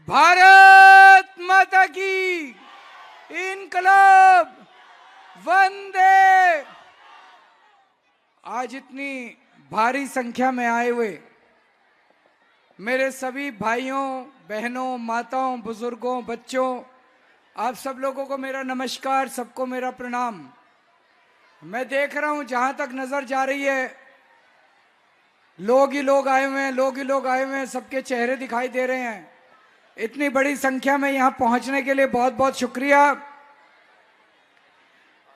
भारत माता की इनकलाब वंदे। आज इतनी भारी संख्या में आए हुए मेरे सभी भाइयों बहनों माताओं बुजुर्गों बच्चों, आप सब लोगों को मेरा नमस्कार, सबको मेरा प्रणाम। मैं देख रहा हूं जहां तक नजर जा रही है लोग ही लोग आए हुए हैं, लोग ही लोग आए हुए हैं, सबके चेहरे दिखाई दे रहे हैं। इतनी बड़ी संख्या में यहां पहुंचने के लिए बहुत बहुत शुक्रिया।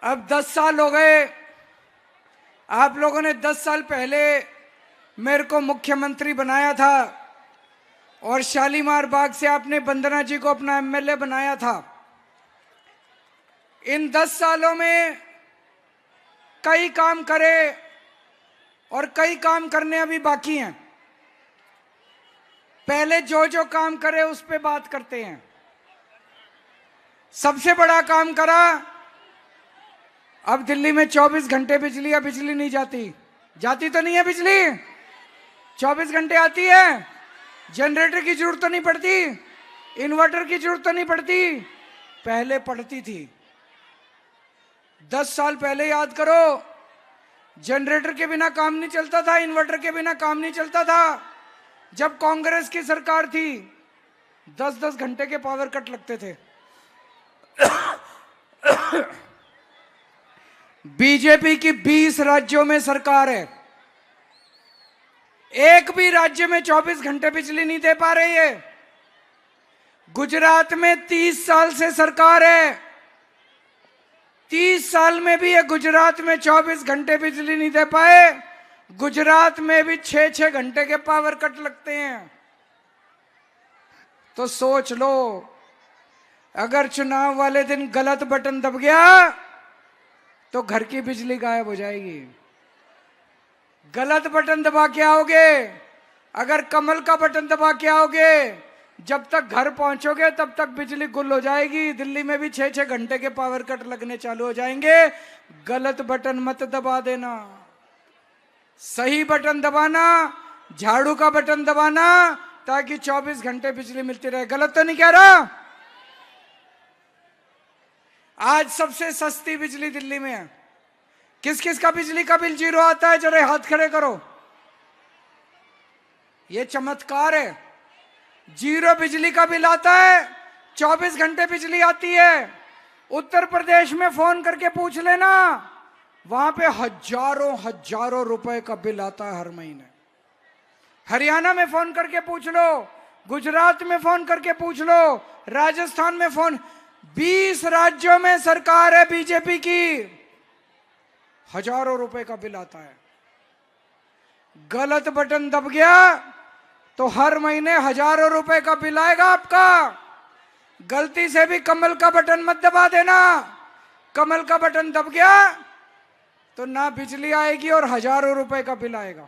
अब 10 साल हो गए, आप लोगों ने 10 साल पहले मेरे को मुख्यमंत्री बनाया था और शालीमार बाग से आपने वंदना जी को अपना एमएलए बनाया था। इन 10 सालों में कई काम करे और कई काम करने अभी बाकी हैं। पहले जो जो काम करे उस पे बात करते हैं। सबसे बड़ा काम करा, अब दिल्ली में 24 घंटे बिजली, अब बिजली नहीं जाती, जाती तो नहीं है बिजली, 24 घंटे आती है। जनरेटर की जरूरत तो नहीं पड़ती, इन्वर्टर की जरूरत तो नहीं पड़ती, पहले पड़ती थी। 10 साल पहले याद करो, जनरेटर के बिना काम नहीं चलता था, इन्वर्टर के बिना काम नहीं चलता था। जब कांग्रेस की सरकार थी 10-10 घंटे के पावर कट लगते थे। बीजेपी की 20 राज्यों में सरकार है, एक भी राज्य में 24 घंटे बिजली नहीं दे पा रही है। गुजरात में 30 साल से सरकार है, 30 साल में भी ये गुजरात में 24 घंटे बिजली नहीं दे पाए। गुजरात में भी 6-6 घंटे के पावर कट लगते हैं। तो सोच लो, अगर चुनाव वाले दिन गलत बटन दब गया तो घर की बिजली गायब हो जाएगी। गलत बटन दबा के आओगे, अगर कमल का बटन दबा के आओगे, जब तक घर पहुंचोगे तब तक बिजली गुल हो जाएगी। दिल्ली में भी 6-6 घंटे के पावर कट लगने चालू हो जाएंगे। गलत बटन मत दबा देना, सही बटन दबाना, झाड़ू का बटन दबाना, ताकि 24 घंटे बिजली मिलती रहे। गलत तो नहीं कह रहा? आज सबसे सस्ती बिजली दिल्ली में है। किस किस का बिजली का बिल जीरो आता है? जरा हाथ खड़े करो। ये चमत्कार है, जीरो बिजली का बिल आता है, 24 घंटे बिजली आती है। उत्तर प्रदेश में फोन करके पूछ लेना, वहां पे हजारों रुपए का बिल आता है हर महीने। हरियाणा में फोन करके पूछ लो, गुजरात में फोन करके पूछ लो, राजस्थान में फोन, 20 राज्यों में सरकार है बीजेपी की, हजारों रुपए का बिल आता है। गलत बटन दब गया तो हर महीने हजारों रुपए का बिल आएगा आपका। गलती से भी कमल का बटन मत दबा देना। कमल का बटन दब गया तो ना बिजली आएगी और हजारों रुपए का बिल आएगा।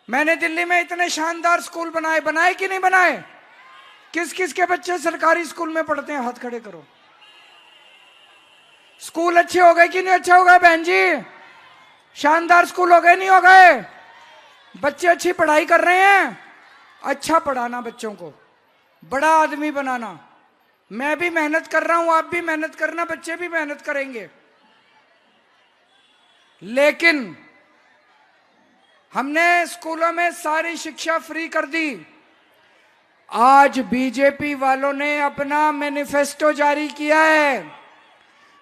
मैंने दिल्ली में इतने शानदार स्कूल बनाए कि नहीं बनाए? किस किस के बच्चे सरकारी स्कूल में पढ़ते हैं? हाथ खड़े करो। स्कूल अच्छे हो गए कि नहीं अच्छे हो गए बहन जी? शानदार स्कूल हो गए नहीं हो गए? बच्चे अच्छी पढ़ाई कर रहे हैं? अच्छा पढ़ाना, बच्चों को बड़ा आदमी बनाना। मैं भी मेहनत कर रहा हूं, आप भी मेहनत करना, बच्चे भी मेहनत करेंगे। लेकिन हमने स्कूलों में सारी शिक्षा फ्री कर दी। आज बीजेपी वालों ने अपना मैनिफेस्टो जारी किया है,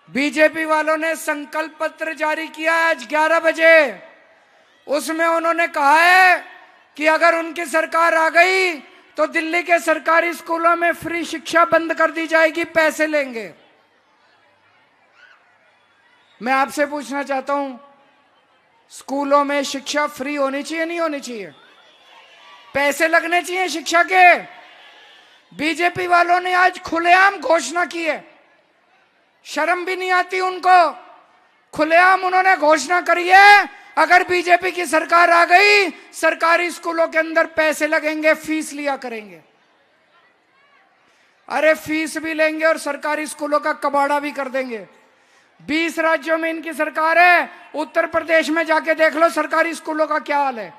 बीजेपी वालों ने संकल्प पत्र जारी किया है आज 11 बजे। उसमें उन्होंने कहा है कि अगर उनकी सरकार आ गई तो दिल्ली के सरकारी स्कूलों में फ्री शिक्षा बंद कर दी जाएगी, पैसे लेंगे। मैं आपसे पूछना चाहता हूं, स्कूलों में शिक्षा फ्री होनी चाहिए नहीं होनी चाहिए? पैसे लगने चाहिए शिक्षा के। बीजेपी वालों ने आज खुलेआम घोषणा की है, शर्म भी नहीं आती उनको। खुलेआम उन्होंने घोषणा करी है, अगर बीजेपी की सरकार आ गई सरकारी स्कूलों के अंदर पैसे लगेंगे, फीस लिया करेंगे। अरे फीस भी लेंगे और सरकारी स्कूलों का कबाड़ा भी कर देंगे। 20 राज्यों में इनकी सरकार है। उत्तर प्रदेश में जाके देख लो सरकारी स्कूलों का क्या हाल है,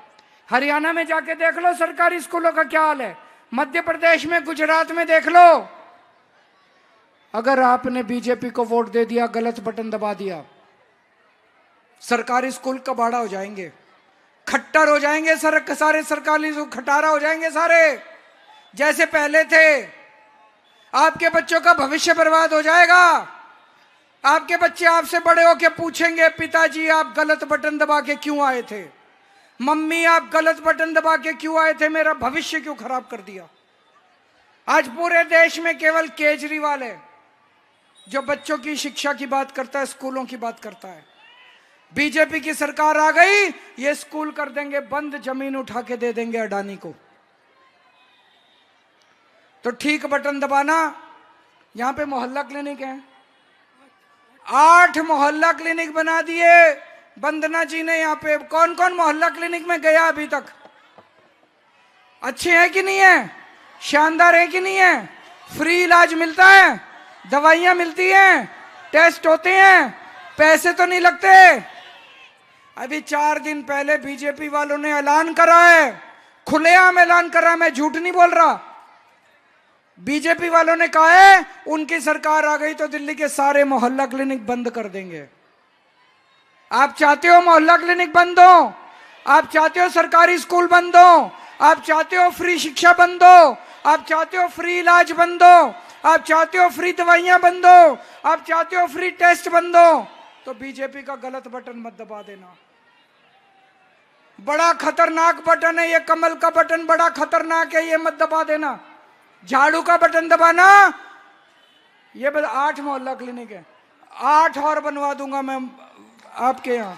हरियाणा में जाके देख लो सरकारी स्कूलों का क्या हाल है, मध्य प्रदेश में, गुजरात में देख लो। अगर आपने बीजेपी को वोट दे दिया, गलत बटन दबा दिया, सरकारी स्कूल कबाड़ा हो जाएंगे, खट्टर हो जाएंगे, सारे सरकारी खटारा हो जाएंगे सारे, जैसे पहले थे। आपके बच्चों का भविष्य बर्बाद हो जाएगा। आपके बच्चे आपसे बड़े होकर पूछेंगे, पिताजी आप गलत बटन दबा के क्यों आए थे? मम्मी आप गलत बटन दबा के क्यों आए थे? मेरा भविष्य क्यों खराब कर दिया? आज पूरे देश में केवल केजरीवाल है जो बच्चों की शिक्षा की बात करता है, स्कूलों की बात करता है। बीजेपी की सरकार आ गई, ये स्कूल कर देंगे बंद, जमीन उठा के दे देंगे अडानी को। तो ठीक बटन दबाना। यहां पे मोहल्ला क्लिनिक है, 8 मोहल्ला क्लिनिक बना दिए वंदना जी ने। यहाँ पे कौन कौन मोहल्ला क्लिनिक में गया अभी तक? अच्छे हैं कि नहीं है? शानदार है कि नहीं है? फ्री इलाज मिलता है, दवाइयां मिलती हैं, टेस्ट होते हैं, पैसे तो नहीं लगते। अभी 4 दिन पहले बीजेपी वालों ने ऐलान करा है, खुलेआम ऐलान करा, मैं झूठ नहीं बोल रहा। बीजेपी वालों ने कहा है उनकी सरकार आ गई तो दिल्ली के सारे मोहल्ला क्लिनिक बंद कर देंगे। आप चाहते हो मोहल्ला क्लिनिक बंद हो? आप चाहते हो सरकारी स्कूल बंद हो? आप चाहते हो फ्री शिक्षा बंद हो? आप चाहते हो फ्री इलाज बंद हो? आप चाहते हो फ्री दवाइयां बंद हो? आप चाहते हो फ्री टेस्ट बंद हो? तो बीजेपी का गलत बटन मत दबा देना। बड़ा खतरनाक बटन है ये, कमल का बटन बड़ा खतरनाक है, ये मत दबा देना। झाड़ू का बटन दबाना। ये 8 मोहल्ला क्लिनिक है, 8 और बनवा दूंगा मैं आपके यहां।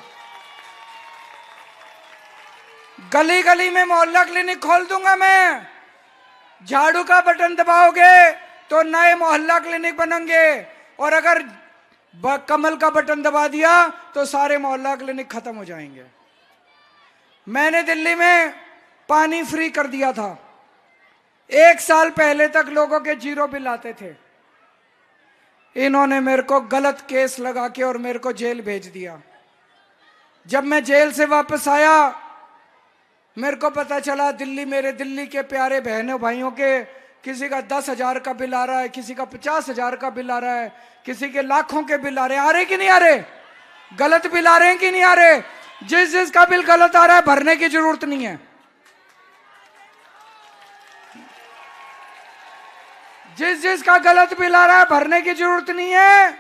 गली गली में मोहल्ला क्लिनिक खोल दूंगा मैं। झाड़ू का बटन दबाओगे तो नए मोहल्ला क्लिनिक बनेंगे, और अगर कमल का बटन दबा दिया तो सारे मोहल्ला क्लिनिक खत्म हो जाएंगे। मैंने दिल्ली में पानी फ्री कर दिया था। 1 साल पहले तक लोगों के 0 बिल आते थे। इन्होंने मेरे को गलत केस लगा के और मेरे को जेल भेज दिया। जब मैं जेल से वापस आया, मेरे को पता चला मेरे दिल्ली के प्यारे बहनों भाइयों के किसी का 10,000 का बिल आ रहा है, किसी का 50,000 का बिल आ रहा है, किसी के लाखों के बिल आ रहे कि नहीं आ रहे? गलत बिल आ रहे हैं कि नहीं आ रहे? जिसका बिल गलत आ रहा है भरने की जरूरत नहीं है। जिसका गलत बिल आ रहा है भरने की जरूरत नहीं है।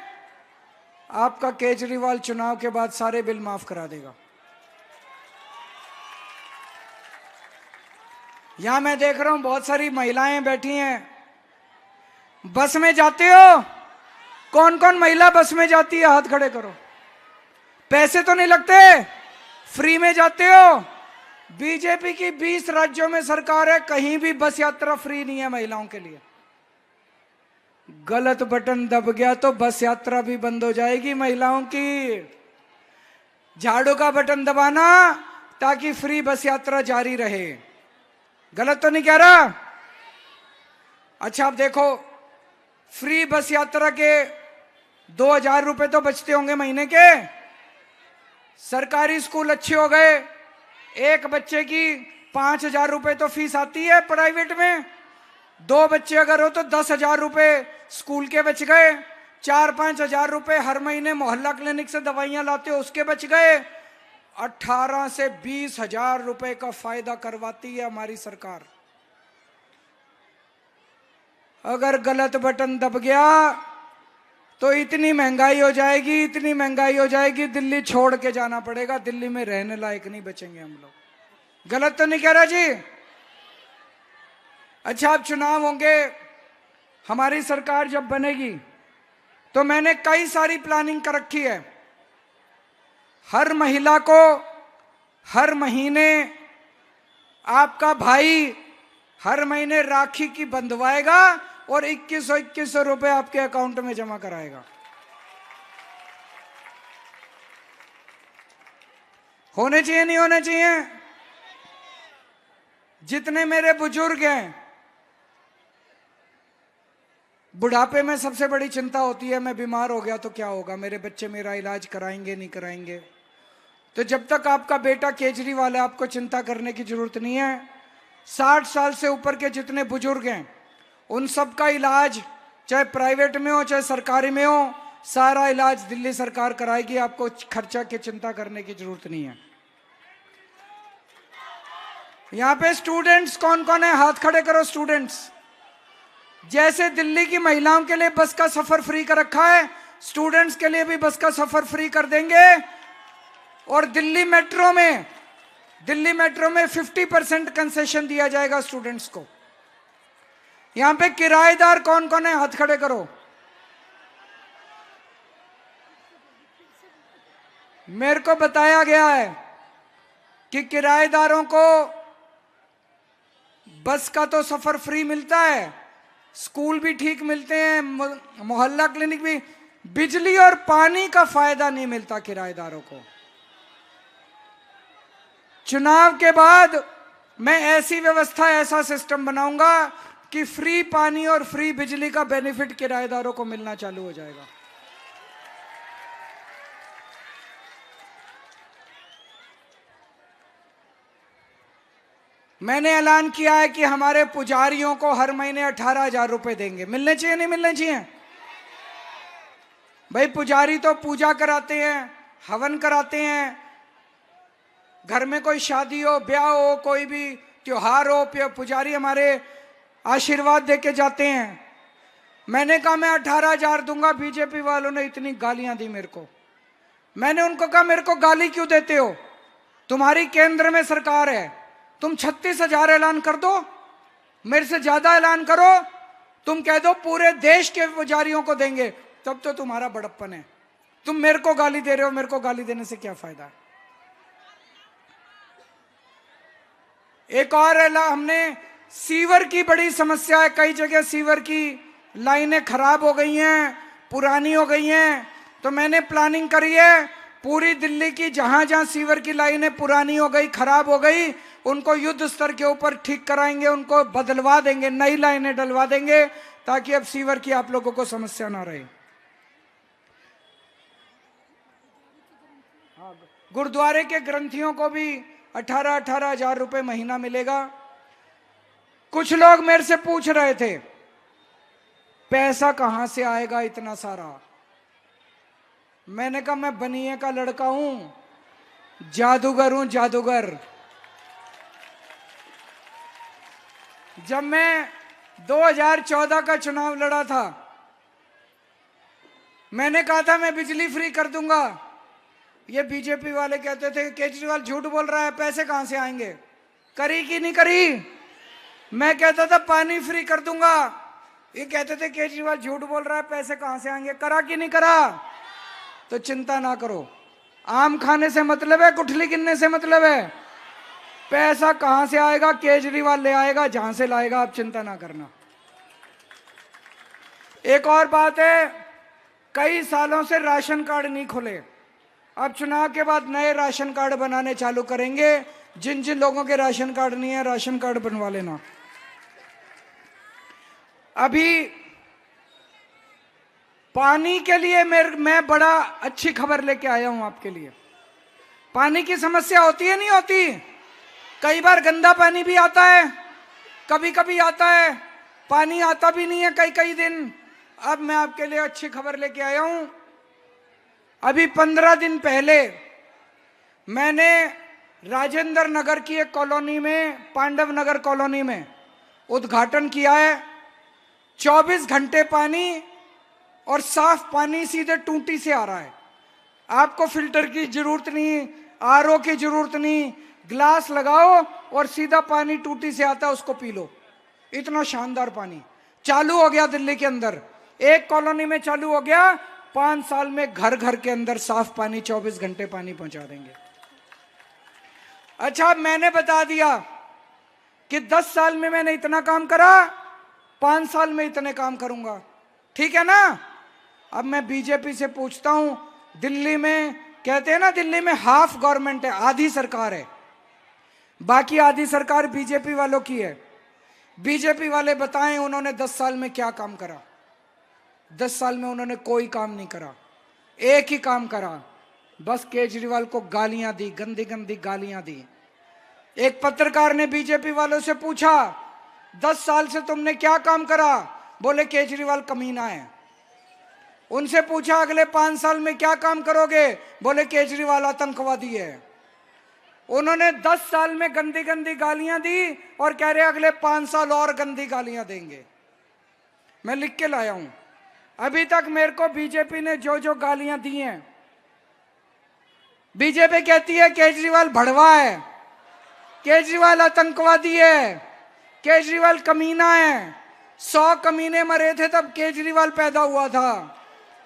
आपका केजरीवाल चुनाव के बाद सारे बिल माफ करा देगा। यहां मैं देख रहा हूं बहुत सारी महिलाएं बैठी हैं। बस में जाते हो? कौन कौन महिला बस में जाती है? हाथ खड़े करो। पैसे तो नहीं लगते, फ्री में जाते हो। बीजेपी की 20 राज्यों में सरकार है, कहीं भी बस यात्रा फ्री नहीं है महिलाओं के लिए। गलत बटन दब गया तो बस यात्रा भी बंद हो जाएगी महिलाओं की। झाड़ू का बटन दबाना ताकि फ्री बस यात्रा जारी रहे। गलत तो नहीं कह रहा? अच्छा, आप देखो, फ्री बस यात्रा के 2,000 रुपए तो बचते होंगे महीने के। सरकारी स्कूल अच्छे हो गए, एक बच्चे की 5,000 रुपए तो फीस आती है। प्राइवेट में 2 बच्चे अगर हो तो 10,000 रुपए स्कूल के बच गए। 4-5 हजार रुपए हर महीने मोहल्ला क्लिनिक से दवाइयां लाते हो उसके बच गए। 18 से 20 हजार रुपए का फायदा करवाती है हमारी सरकार। अगर गलत बटन दब गया तो इतनी महंगाई हो जाएगी, इतनी महंगाई हो जाएगी, दिल्ली छोड़ के जाना पड़ेगा। दिल्ली में रहने लायक नहीं बचेंगे हम लोग। गलत तो नहीं कह रहा जी? अच्छा, अब चुनाव होंगे, हमारी सरकार जब बनेगी तो मैंने कई सारी प्लानिंग कर रखी है। हर महिला को हर महीने आपका भाई हर महीने राखी की बंधवाएगा और 2100 रुपए आपके अकाउंट में जमा कराएगा। होने चाहिए नहीं होने चाहिए? जितने मेरे बुजुर्ग हैं, बुढ़ापे में सबसे बड़ी चिंता होती है मैं बीमार हो गया तो क्या होगा, मेरे बच्चे मेरा इलाज कराएंगे नहीं कराएंगे। तो जब तक आपका बेटा केजरीवाल है आपको चिंता करने की जरूरत नहीं है। 60 साल से ऊपर के जितने बुजुर्ग हैं उन सब का इलाज, चाहे प्राइवेट में हो चाहे सरकारी में हो, सारा इलाज दिल्ली सरकार कराएगी। आपको खर्चा की चिंता करने की जरूरत नहीं है। यहां पे स्टूडेंट्स कौन कौन है? हाथ खड़े करो स्टूडेंट्स। जैसे दिल्ली की महिलाओं के लिए बस का सफर फ्री कर रखा है, स्टूडेंट्स के लिए भी बस का सफर फ्री कर देंगे। और दिल्ली मेट्रो में 50% कंसेशन दिया जाएगा स्टूडेंट्स को। यहां पे किराएदार कौन कौन है? हाथ खड़े करो। मेरे को बताया गया है कि किराएदारों को बस का तो सफर फ्री मिलता है, स्कूल भी ठीक मिलते हैं, मोहल्ला क्लिनिक भी, बिजली और पानी का फायदा नहीं मिलता किराएदारों को। चुनाव के बाद मैं ऐसी व्यवस्था, ऐसा सिस्टम बनाऊंगा कि फ्री पानी और फ्री बिजली का बेनिफिट किराएदारों को मिलना चालू हो जाएगा। मैंने ऐलान किया है कि हमारे पुजारियों को हर महीने 18,000 रुपए देंगे। मिलने चाहिए नहीं मिलने चाहिए? भाई पुजारी तो पूजा कराते हैं, हवन कराते हैं, घर में कोई शादी हो, ब्याह हो, कोई भी त्योहार हो, पुजारी हमारे आशीर्वाद देके जाते हैं। मैंने कहा मैं 18,000 दूंगा। बीजेपी वालों ने इतनी गालियां दी मेरे को। मैंने उनको कहा मेरे को गाली क्यों देते हो? तुम्हारी केंद्र में सरकार है, तुम 36,000 ऐलान कर दो, मेरे से ज्यादा ऐलान करो, तुम कह दो पूरे देश के पुजारियों को देंगे, तब तो तुम्हारा बड़प्पन है। तुम मेरे को गाली दे रहे हो, मेरे को गाली देने से क्या फायदा? एक और हमने सीवर की बड़ी समस्या है, कई जगह सीवर की लाइनें खराब हो गई हैं, पुरानी हो गई हैं। तो मैंने प्लानिंग करी है, पूरी दिल्ली की जहां जहां सीवर की लाइनें पुरानी हो गई, खराब हो गई, उनको युद्ध स्तर के ऊपर ठीक कराएंगे, उनको बदलवा देंगे, नई लाइनें डलवा देंगे, ताकि अब सीवर की आप लोगों को समस्या ना रहे। गुरुद्वारे के ग्रंथियों को भी 18,000 रुपए महीना मिलेगा। कुछ लोग मेरे से पूछ रहे थे पैसा कहां से आएगा इतना सारा। मैंने कहा मैं बनिए का लड़का हूं, जादूगर हूं, जादूगर। जब मैं 2014 का चुनाव लड़ा था, मैंने कहा था मैं बिजली फ्री कर दूंगा। ये बीजेपी वाले कहते थे केजरीवाल झूठ बोल रहा है, पैसे कहां से आएंगे? करी कि नहीं करी? मैं कहता था पानी फ्री कर दूंगा, ये कहते थे केजरीवाल झूठ बोल रहा है, पैसे कहां से आएंगे? करा कि नहीं करा? तो चिंता ना करो, आम खाने से मतलब है, गुठली गिनने से मतलब है। पैसा कहां से आएगा? केजरीवाल ले आएगा, जहां से लाएगा, आप चिंता ना करना। एक और बात है, कई सालों से राशन कार्ड नहीं खुले, अब चुनाव के बाद नए राशन कार्ड बनाने चालू करेंगे। जिन जिन लोगों के राशन कार्ड नहीं है, राशन कार्ड बनवा लेना। अभी पानी के लिए मैं बड़ा अच्छी खबर लेके आया हूं आपके लिए। पानी की समस्या होती है नहीं होती? कई बार गंदा पानी भी आता है, कभी कभी आता है, पानी आता भी नहीं है कई कई दिन। अब मैं आपके लिए अच्छी खबर लेके आया हूं। अभी 15 दिन पहले मैंने राजेंद्र नगर की एक कॉलोनी में, पांडव नगर कॉलोनी में उद्घाटन किया है। 24 घंटे पानी और साफ पानी सीधे टूटी से आ रहा है। आपको फिल्टर की जरूरत नहीं, आरओ की जरूरत नहीं, ग्लास लगाओ और सीधा पानी टूटी से आता है, उसको पी लो। इतना शानदार पानी चालू हो गया दिल्ली के अंदर, एक कॉलोनी में चालू हो गया। 5 साल में घर घर के अंदर साफ पानी, 24 घंटे पानी पहुंचा देंगे। अच्छा, मैंने बता दिया कि 10 साल में मैंने इतना काम करा, 5 साल में इतने काम करूंगा, ठीक है ना? अब मैं बीजेपी से पूछता हूं, दिल्ली में कहते हैं ना, दिल्ली में हाफ गवर्नमेंट है, आधी सरकार है, बाकी आधी सरकार बीजेपी वालों की है। बीजेपी वाले बताएं उन्होंने 10 साल में क्या काम करा? 10 साल में उन्होंने कोई काम नहीं करा, एक ही काम करा, बस केजरीवाल को गालियां दी, गंदी गंदी गालियां दी। एक पत्रकार ने बीजेपी वालों से पूछा, 10 साल से तुमने क्या काम करा? बोले केजरीवाल कमीना है। उनसे पूछा अगले 5 साल में क्या काम करोगे? बोले केजरीवाल आतंकवादी है। उन्होंने 10 साल में गंदी गंदी गालियां दी और कह रहे अगले 5 साल और गंदी गालियां देंगे। मैं लिख के लाया हूं। अभी तक मेरे को बीजेपी ने जो जो गालियां दी हैं, बीजेपी कहती है केजरीवाल भड़वा है, केजरीवाल आतंकवादी है, केजरीवाल कमीना है। 100 कमीने मरे थे तब केजरीवाल पैदा हुआ था।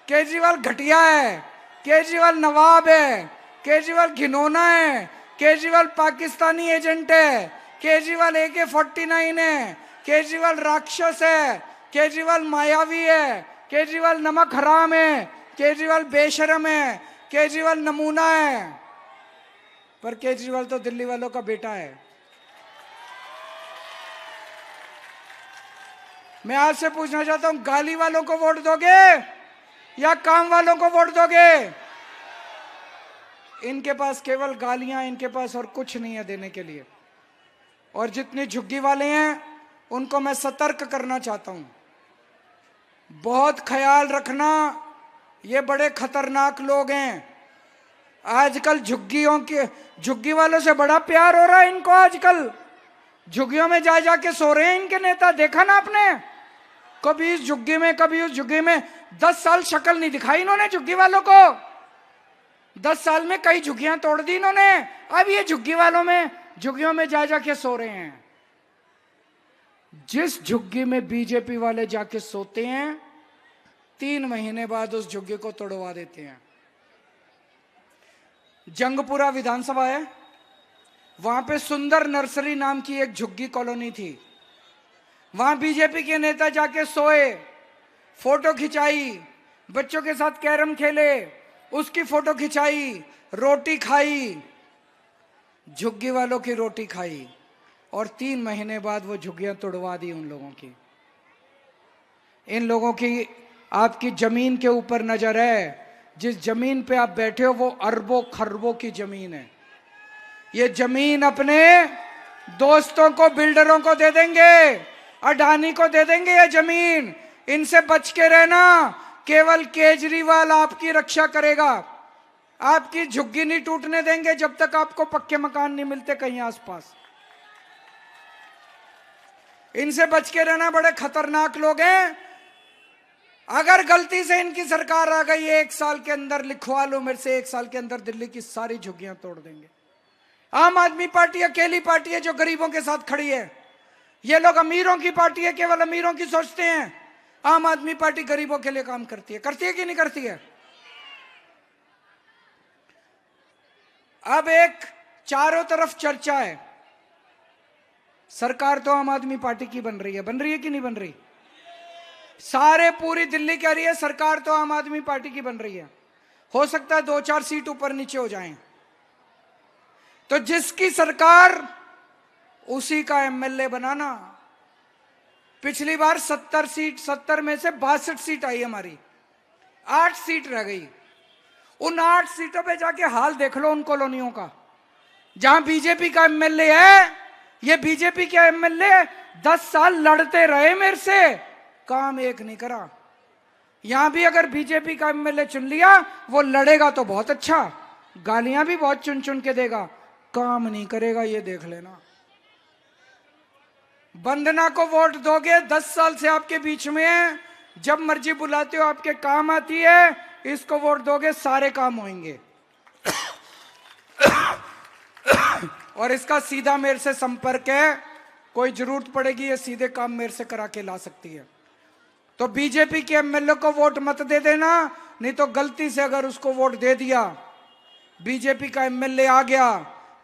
केजरीवाल घटिया है, केजरीवाल नवाब है, केजरीवाल घिनौना है, केजरीवाल पाकिस्तानी एजेंट है, केजरीवाल AK-49 है, केजरीवाल राक्षस है, केजरीवाल मायावी है, केजरीवाल नमक हराम है, केजरीवाल बेशरम है, केजरीवाल नमूना है। पर केजरीवाल तो दिल्ली वालों का बेटा है। मैं आपसे पूछना चाहता हूं, गाली वालों को वोट दोगे या काम वालों को वोट दोगे? इनके पास केवल गालियां, इनके पास और कुछ नहीं है देने के लिए। और जितने झुग्गी वाले हैं उनको मैं सतर्क करना चाहता हूं, बहुत ख्याल रखना, ये बड़े खतरनाक लोग हैं। आजकल झुग्गी वालों से बड़ा प्यार हो रहा है इनको। आजकल झुग्गियों में जा जाके सो रहे हैं इनके नेता, देखा ना आपने? कभी इस झुग्गी में कभी उस झुग्गी में। 10 साल शक्ल नहीं दिखाई इन्होंने झुग्गी वालों को। 10 साल में कई झुग्गियां तोड़ दी इन्होंने। अब ये झुग्गियों में जा जाके सो रहे हैं। जिस झुग्गी में बीजेपी वाले जाके सोते हैं, 3 महीने बाद उस झुग्गी को तोड़वा देते हैं। जंगपुरा विधानसभा है, वहां पे सुंदर नर्सरी नाम की एक झुग्गी कॉलोनी थी। वहां बीजेपी के नेता जाके सोए, फोटो खिंचाई, बच्चों के साथ कैरम खेले, उसकी फोटो खिंचाई, रोटी खाई, झुग्गी वालों की रोटी खाई, और 3 महीने बाद वो झुग्गियां तोड़वा दी उन लोगों की। इन लोगों की आपकी जमीन के ऊपर नजर है। जिस जमीन पे आप बैठे हो वो अरबों खरबों की जमीन है। ये जमीन अपने दोस्तों को, बिल्डरों को दे देंगे, अडानी को दे देंगे ये जमीन। इनसे बच के रहना। केवल केजरीवाल आपकी रक्षा करेगा। आपकी झुग्गी नहीं टूटने देंगे जब तक आपको पक्के मकान नहीं मिलते कहीं आसपास। इनसे बच के रहना, बड़े खतरनाक लोग हैं। अगर गलती से इनकी सरकार आ गई, 1 साल के अंदर लिखवा लो मेरे से, 1 साल के अंदर दिल्ली की सारी झुग्गियां तोड़ देंगे। आम आदमी पार्टी अकेली पार्टी है जो गरीबों के साथ खड़ी है। ये लोग अमीरों की पार्टी है, केवल अमीरों की सोचते हैं। आम आदमी पार्टी गरीबों के लिए काम करती है कि नहीं करती है? अब एक चारों तरफ चर्चा है, सरकार तो आम आदमी पार्टी की बन रही है कि नहीं बन रही? सारे पूरी दिल्ली कह रही है सरकार तो आम आदमी पार्टी की बन रही है। हो सकता है 2-4 सीट ऊपर नीचे हो जाएं। तो जिसकी सरकार उसी का MLA बनाना। पिछली बार 70 में से 62 सीट आई हमारी, 8 सीट रह गई। उन 8 सीटों पे जाके हाल देख लो उन कॉलोनियों का, जहां बीजेपी का MLA है। ये बीजेपी के MLA 10 साल लड़ते रहे मेरे से, काम एक नहीं करा। यहां भी अगर बीजेपी का MLA चुन लिया, वो लड़ेगा तो बहुत अच्छा, गालियां भी बहुत चुन चुन के देगा, काम नहीं करेगा, ये देख लेना। वंदना को वोट दोगे, 10 साल से आपके बीच में है, जब मर्जी बुलाते हो आपके काम आती है। इसको वोट दोगे, सारे काम होंगे। और इसका सीधा मेरे से संपर्क है, कोई जरूरत पड़ेगी ये सीधे काम मेरे से करा के ला सकती है। तो बीजेपी के MLA को वोट मत दे देना, नहीं तो गलती से अगर उसको वोट दे दिया, बीजेपी का MLA आ गया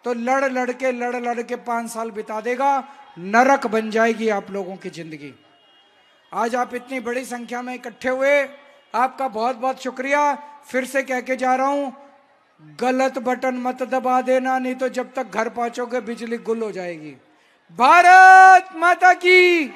तो लड़ के 5 साल बिता देगा। नरक बन जाएगी आप लोगों की जिंदगी। आज आप इतनी बड़ी संख्या में इकट्ठे हुए, आपका बहुत बहुत शुक्रिया। फिर से कह के जा रहा हूं, गलत बटन मत दबा देना, नहीं तो जब तक घर पहुंचोगे बिजली गुल हो जाएगी। भारत माता की।